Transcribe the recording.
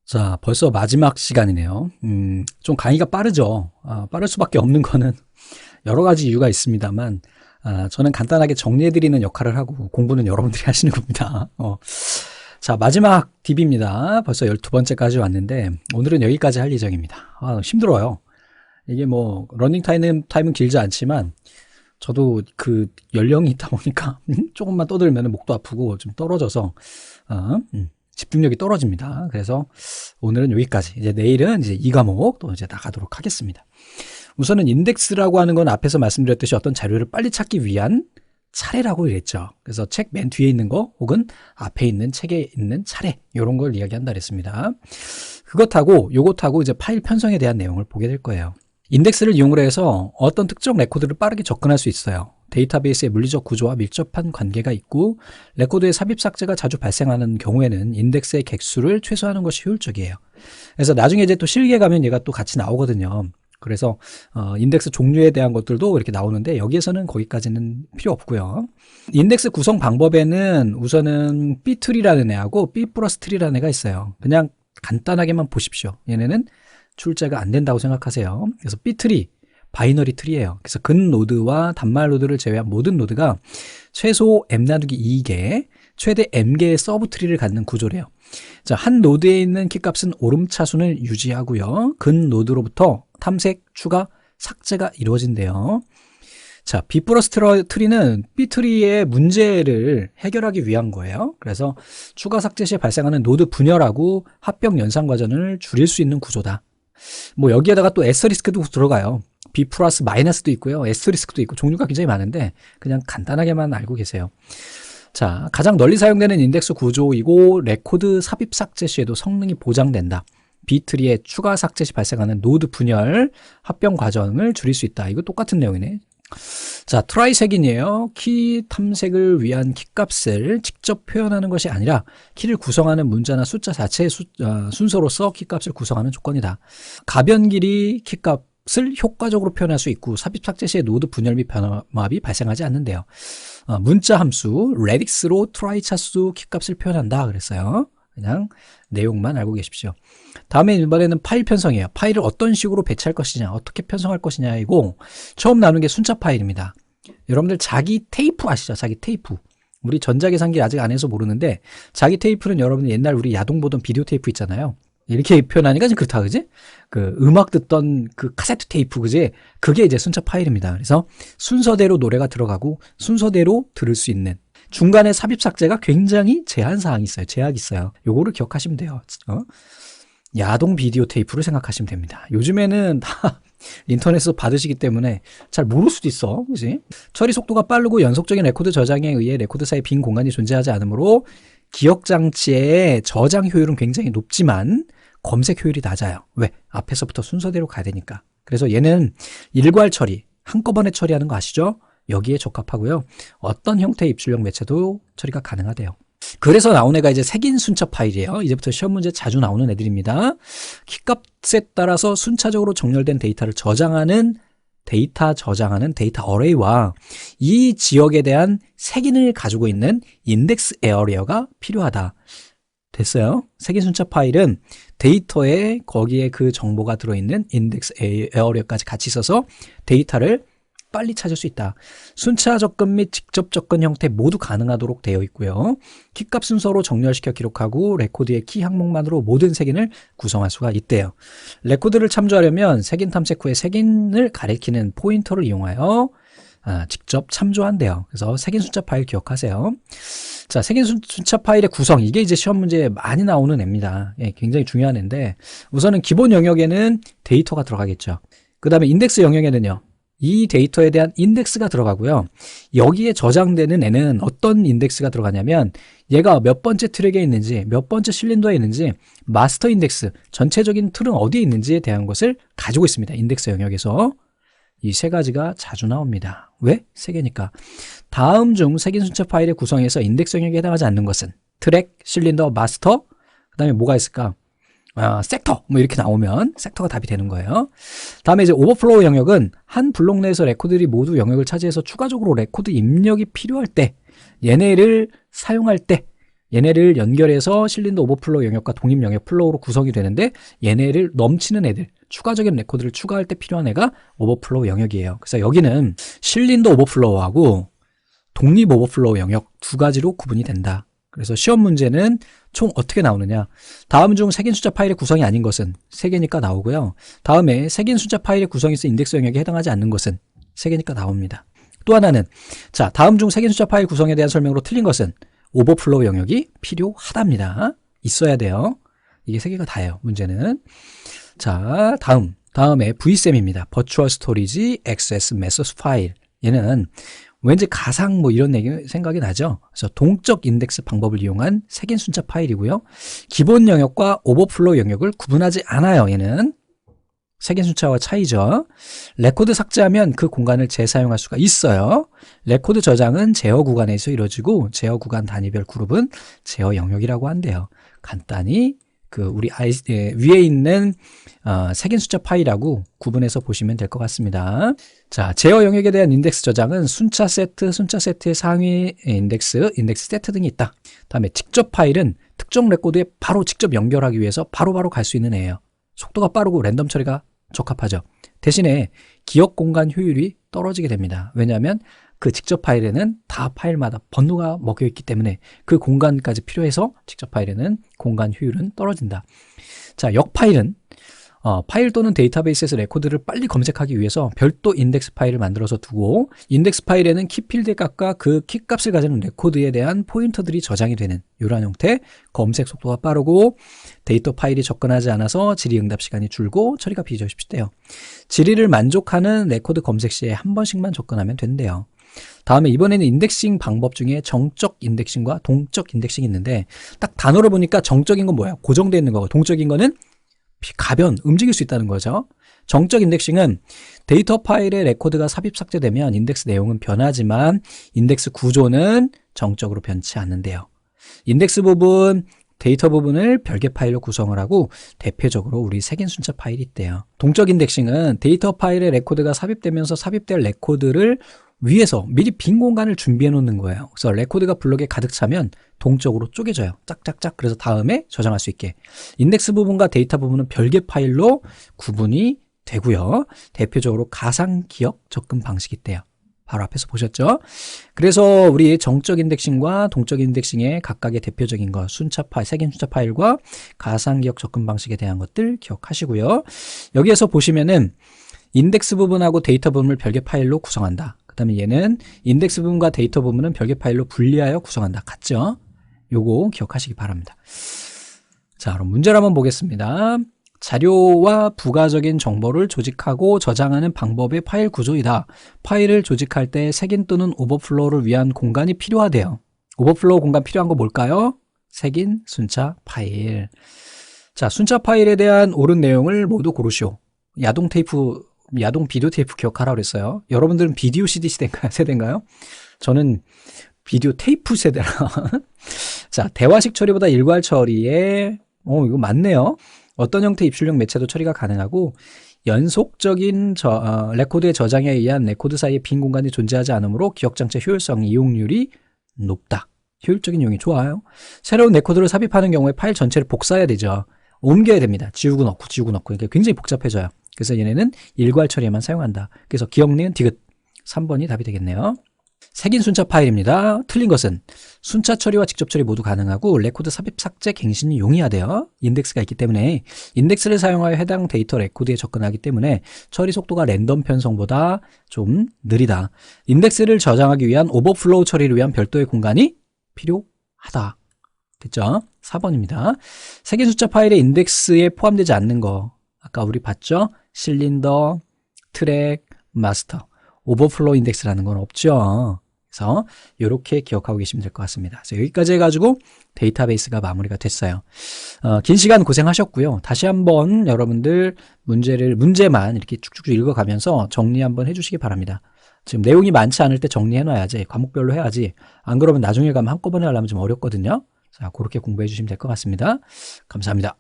자, 벌써 마지막 시간이네요. 좀 강의가 빠르죠. 빠를 수밖에 없는 거는 여러 가지 이유가 있습니다만, 저는 간단하게 정리해드리는 역할을 하고 공부는 여러분들이 하시는 겁니다. 자, 마지막 딥입니다. 벌써 12번째까지 왔는데, 오늘은 여기까지 할 예정입니다. 힘들어요. 이게 뭐, 타임은 길지 않지만, 저도 그 연령이 있다 보니까 조금만 떠들면 목도 아프고 좀 떨어져서, 집중력이 떨어집니다. 그래서 오늘은 여기까지. 이제 내일은 이제 이 과목 또 이제 나가도록 하겠습니다. 우선은 인덱스라고 하는 건 앞에서 말씀드렸듯이 어떤 자료를 빨리 찾기 위한 차례라고 그랬죠. 그래서 책 맨 뒤에 있는 거 혹은 앞에 있는 책에 있는 차례, 이런 걸 이야기한다 그랬습니다. 그것하고 요것하고 이제 파일 편성에 대한 내용을 보게 될 거예요. 인덱스를 이용을 해서 어떤 특정 레코드를 빠르게 접근할 수 있어요. 데이터베이스의 물리적 구조와 밀접한 관계가 있고, 레코드의 삽입 삭제가 자주 발생하는 경우에는 인덱스의 객수를 최소화하는 것이 효율적이에요. 그래서 나중에 이제 또 실기에 가면 얘가 또 같이 나오거든요. 그래서 인덱스 종류에 대한 것들도 이렇게 나오는데, 여기에서는 거기까지는 필요 없고요. 인덱스 구성 방법에는 우선은 B트리라는 애하고 B 플러스 트리라는 애가 있어요. 그냥 간단하게만 보십시오. 얘네는 출제가 안 된다고 생각하세요. 그래서 B트리, 바이너리 트리예요. 그래서 근 노드와 단말 노드를 제외한 모든 노드가 최소 m 나누기 2개, 최대 m개의 서브 트리를 갖는 구조래요. 자, 한 노드에 있는 키값은 오름차순을 유지하고요. 근 노드로부터 탐색, 추가, 삭제가 이루어진대요. 자, B 플러스 트리는 B 트리의 문제를 해결하기 위한 거예요. 그래서 추가 삭제 시에 발생하는 노드 분열하고 합병 연산 과정을 줄일 수 있는 구조다. 뭐 여기에다가 또 에스터리스크도 들어가요. B 플러스 마이너스도 있고요. 에스터리스크도 있고 종류가 굉장히 많은데 그냥 간단하게만 알고 계세요. 자, 가장 널리 사용되는 인덱스 구조이고 레코드 삽입 삭제 시에도 성능이 보장된다. B트리의 추가 삭제 시 발생하는 노드 분열, 합병 과정을 줄일 수 있다. 이거 똑같은 내용이네. 자, 트라이 색인이에요. 키 탐색을 위한 키값을 직접 표현하는 것이 아니라 키를 구성하는 문자나 숫자 자체의 순서로서 키값을 구성하는 조건이다. 가변 길이 키값을 효과적으로 표현할 수 있고, 삽입 삭제 시에 노드 분열 및 변압이 발생하지 않는데요. 문자 함수 radix로 트라이 차수 키값을 표현한다 그랬어요. 그냥 내용만 알고 계십시오. 다음에 이번에는 파일 편성이에요. 파일을 어떤 식으로 배치할 것이냐, 어떻게 편성할 것이냐이고, 처음 나누는 게 순차 파일입니다. 여러분들 자기 테이프 아시죠? 자기 테이프. 우리 전자계산기 아직 안 해서 모르는데, 자기 테이프는 여러분들 옛날 우리 야동 보던 비디오 테이프 있잖아요. 이렇게 표현하니까 좀 그렇다, 그지? 그 음악 듣던 그 카세트 테이프, 그지? 그게 이제 순차 파일입니다. 그래서 순서대로 노래가 들어가고 순서대로 들을 수 있는, 중간에 삽입 삭제가 굉장히 제한사항이 있어요. 제약이 있어요. 요거를 기억하시면 돼요. 야동 비디오 테이프를 생각하시면 됩니다. 요즘에는 다 인터넷에서 받으시기 때문에 잘 모를 수도 있어. 그지? 처리 속도가 빠르고 연속적인 레코드 저장에 의해 레코드 사이 빈 공간이 존재하지 않으므로 기억장치의 저장 효율은 굉장히 높지만 검색 효율이 낮아요. 왜? 앞에서부터 순서대로 가야 되니까. 그래서 얘는 일괄 처리, 한꺼번에 처리하는 거 아시죠? 여기에 적합하고요. 어떤 형태의 입출력 매체도 처리가 가능하대요. 그래서 나온 애가 이제 색인 순차 파일이에요. 이제부터 시험 문제 자주 나오는 애들입니다. 키값에 따라서 순차적으로 정렬된 데이터를 저장하는 데이터 어레이와 이 지역에 대한 색인을 가지고 있는 인덱스 에어리어가 필요하다. 됐어요? 색인 순차 파일은 데이터에 거기에 그 정보가 들어있는 인덱스 에어리어까지 같이 있어서 데이터를 빨리 찾을 수 있다. 순차 접근 및 직접 접근 형태 모두 가능하도록 되어 있고요. 키값 순서로 정렬시켜 기록하고 레코드의 키 항목만으로 모든 색인을 구성할 수가 있대요. 레코드를 참조하려면 색인 탐색 후에 색인을 가리키는 포인터를 이용하여 직접 참조한대요. 그래서 색인 순차 파일 기억하세요. 자, 색인 순차 파일의 구성, 이게 이제 시험 문제에 많이 나오는 애입니다. 예, 굉장히 중요한 애인데, 우선은 기본 영역에는 데이터가 들어가겠죠. 그 다음에 인덱스 영역에는요, 이 데이터에 대한 인덱스가 들어가고요. 여기에 저장되는 애는 어떤 인덱스가 들어가냐면, 얘가 몇 번째 트랙에 있는지, 몇 번째 실린더에 있는지, 마스터 인덱스, 전체적인 틀은 어디에 있는지에 대한 것을 가지고 있습니다. 인덱스 영역에서. 이 세 가지가 자주 나옵니다. 왜? 세 개니까. 다음 중 색인 순차 파일의 구성에서 인덱스 영역에 해당하지 않는 것은 트랙, 실린더, 마스터, 그 다음에 뭐가 있을까? 섹터, 뭐 이렇게 나오면 섹터가 답이 되는 거예요. 다음에 이제 오버플로우 영역은 한 블록 내에서 레코드들이 모두 영역을 차지해서 추가적으로 레코드 입력이 필요할 때, 얘네를 사용할 때 얘네를 연결해서 실린더 오버플로우 영역과 독립 영역 플로우로 구성이 되는데 얘네를 넘치는 애들, 추가적인 레코드를 추가할 때 필요한 애가 오버플로우 영역이에요. 그래서 여기는 실린더 오버플로우하고 독립 오버플로우 영역 두 가지로 구분이 된다. 그래서 시험 문제는 총 어떻게 나오느냐. 다음 중 색인 숫자 파일의 구성이 아닌 것은 3개니까 나오고요. 다음에 색인 숫자 파일의 구성이 있어 인덱스 영역에 해당하지 않는 것은 3개니까 나옵니다. 또 하나는 자, 다음 중 색인 숫자 파일 구성에 대한 설명으로 틀린 것은 오버플로우 영역이 필요하답니다. 있어야 돼요. 이게 3개가 다예요. 문제는. 자, 다음에 VSM입니다. Virtual Storage Access Methods 파일. 얘는 왠지 가상 뭐 이런 얘기 생각이 나죠. 그래서 동적 인덱스 방법을 이용한 색인 순차 파일이고요. 기본 영역과 오버플로우 영역을 구분하지 않아요. 얘는 색인 순차와 차이죠. 레코드 삭제하면 그 공간을 재사용할 수가 있어요. 레코드 저장은 제어 구간에서 이루어지고 제어 구간 단위별 그룹은 제어 영역이라고 한대요. 간단히 우리 위에 있는 색인 숫자 파일하고 구분해서 보시면 될 것 같습니다. 자, 제어 영역에 대한 인덱스 저장은 순차 세트의 상위 인덱스 세트 등이 있다. 다음에 직접 파일은 특정 레코드에 바로 직접 연결하기 위해서 바로바로 갈 수 있는 애예요. 속도가 빠르고 랜덤 처리가 적합하죠. 대신에 기억 공간 효율이 떨어지게 됩니다. 왜냐하면 그 직접 파일에는 다 파일마다 번호가 먹여 있기 때문에 그 공간까지 필요해서 직접 파일에는 공간 효율은 떨어진다. 자, 역 파일은 파일 또는 데이터베이스에서 레코드를 빨리 검색하기 위해서 별도 인덱스 파일을 만들어서 두고 인덱스 파일에는 키필드의 값과 그 키값을 가지는 레코드에 대한 포인터들이 저장이 되는 이러한 형태, 검색 속도가 빠르고 데이터 파일이 접근하지 않아서 질의응답 시간이 줄고 처리가 비교쉽대요. 질의를 만족하는 레코드 검색 시에 한 번씩만 접근하면 된대요. 다음에 이번에는 인덱싱 방법 중에 정적 인덱싱과 동적 인덱싱이 있는데 딱 단어를 보니까 정적인 건 뭐야? 고정되어 있는 거고 동적인 거는 가변, 움직일 수 있다는 거죠. 정적 인덱싱은 데이터 파일에 레코드가 삽입 삭제되면 인덱스 내용은 변하지만 인덱스 구조는 정적으로 변치 않는데요. 인덱스 부분, 데이터 부분을 별개 파일로 구성을 하고 대표적으로 우리 색인 순차 파일이 있대요. 동적 인덱싱은 데이터 파일에 레코드가 삽입되면서 삽입될 레코드를 위에서 미리 빈 공간을 준비해 놓는 거예요. 그래서 레코드가 블럭에 가득 차면 동적으로 쪼개져요. 짝짝짝. 그래서 다음에 저장할 수 있게. 인덱스 부분과 데이터 부분은 별개 파일로 구분이 되고요. 대표적으로 가상 기억 접근 방식이 있대요. 바로 앞에서 보셨죠? 그래서 우리 정적 인덱싱과 동적 인덱싱의 각각의 대표적인 것, 순차 파일, 색인 순차 파일과 가상 기억 접근 방식에 대한 것들 기억하시고요. 여기에서 보시면은 인덱스 부분하고 데이터 부분을 별개 파일로 구성한다. 그 다음에 얘는 인덱스 부분과 데이터 부분은 별개 파일로 분리하여 구성한다. 같죠? 요거 기억하시기 바랍니다. 자, 그럼 문제를 한번 보겠습니다. 자료와 부가적인 정보를 조직하고 저장하는 방법의 파일 구조이다. 파일을 조직할 때 색인 또는 오버플로우를 위한 공간이 필요하대요. 오버플로우 공간 필요한 거 뭘까요? 색인 순차 파일. 자, 순차 파일에 대한 옳은 내용을 모두 고르시오. 야동 비디오 테이프 기억하라고 그랬어요. 여러분들은 비디오 CD 세대인가요? 저는 비디오 테이프 세대라. 자, 대화식 처리보다 일괄 처리에 이거 맞네요. 어떤 형태의 입출력 매체도 처리가 가능하고 연속적인 레코드의 저장에 의한 레코드 사이에 빈 공간이 존재하지 않으므로 기억장치 효율성 이용률이 높다. 효율적인 이용이 좋아요. 새로운 레코드를 삽입하는 경우에 파일 전체를 복사해야 되죠. 옮겨야 됩니다. 지우고 넣고 그러니까 굉장히 복잡해져요. 그래서 얘네는 일괄 처리에만 사용한다. 그래서 기억니은 디귿 3번이 답이 되겠네요. 색인 순차 파일입니다. 틀린 것은 순차 처리와 직접 처리 모두 가능하고 레코드 삽입 삭제 갱신이 용이하대요. 인덱스가 있기 때문에 인덱스를 사용하여 해당 데이터 레코드에 접근하기 때문에 처리 속도가 랜덤 편성보다 좀 느리다. 인덱스를 저장하기 위한 오버플로우 처리를 위한 별도의 공간이 필요하다. 됐죠? 4번입니다. 색인 숫자 파일에 인덱스에 포함되지 않는 거 아까 우리 봤죠? 실린더, 트랙, 마스터, 오버플로우 인덱스라는 건 없죠. 그래서 이렇게 기억하고 계시면 될 것 같습니다. 그래서 여기까지 해가지고 데이터베이스가 마무리가 됐어요. 긴 시간 고생하셨고요. 다시 한번 여러분들 문제만 이렇게 쭉쭉 읽어가면서 정리 한번 해주시기 바랍니다. 지금 내용이 많지 않을 때 정리해놔야지, 과목별로 해야지. 안 그러면 나중에 가면 한꺼번에 하려면 좀 어렵거든요. 자, 그렇게 공부해 주시면 될 것 같습니다. 감사합니다.